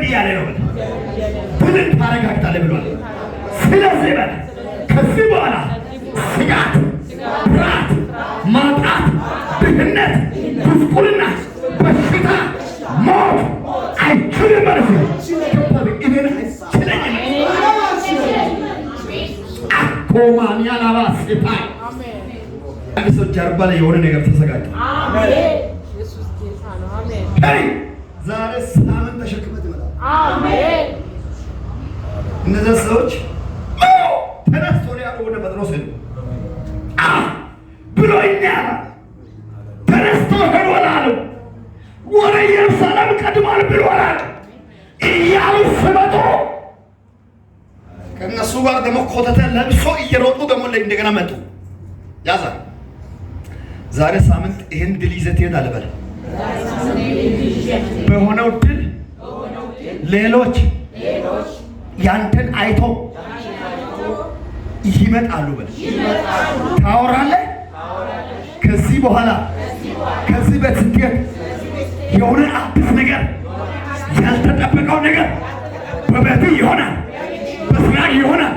እያለ ነው። ድልን ታረጋግጣለህ ብሏል። ስለዚህ በል ከዚህ በኋላ ስጋት፣ ፍርሃት፣ ማጣት፣ ድህነት፣ ጉስቁልና፣ በሽታ፣ ሞት አይችልም ማለት ነው። እኔን አይችለኝም። አኮማንያ ላባ ሴታይ አንድ ሰው ጀርባ ላይ የሆነ ነገር ተዘጋጀ። ዛሬ ሳምን ተሸክመት ይመጣል። አሜን። እነዚህ ሰዎች ተነስቶ ያለው ወደ ጴጥሮስ ሄዱ። ብሎኛል ተነስቶ ሄዷል፣ ወደ ኢየሩሳሌም ቀድሟል ብሏል እያሉ ሲመጡ ከእነሱ ጋር ደግሞ ኮተተ ለብሶ እየሮጡ ደግሞ እንደገና መጡ። ያዛ ዛሬ ሳምንት ይህን ድል ይዘህ ትሄዳለህ በል። በሆነው ድል ሌሎች ያንተን አይቶ ይመጣሉ በል። ታወራለህ። ከዚህ በኋላ ከዚህ በትንቴት የሆነ አዲስ ነገር ያልተጠበቀው ነገር በቤትህ ይሆናል፣ በስራ ይሆናል፣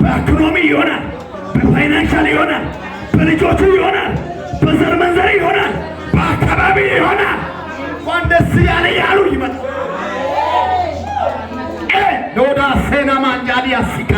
በኢኮኖሚ ይሆናል፣ በፋይናንሻል ይሆናል፣ በልጆቹ ይሆናል፣ በዘር መንዘር ይሆናል፣ በአካባቢ ይሆናል። እንኳን ደስ ያለ ያሉ ይመጣል። ሎዳ ሴና ማንጃዲ ያሲካ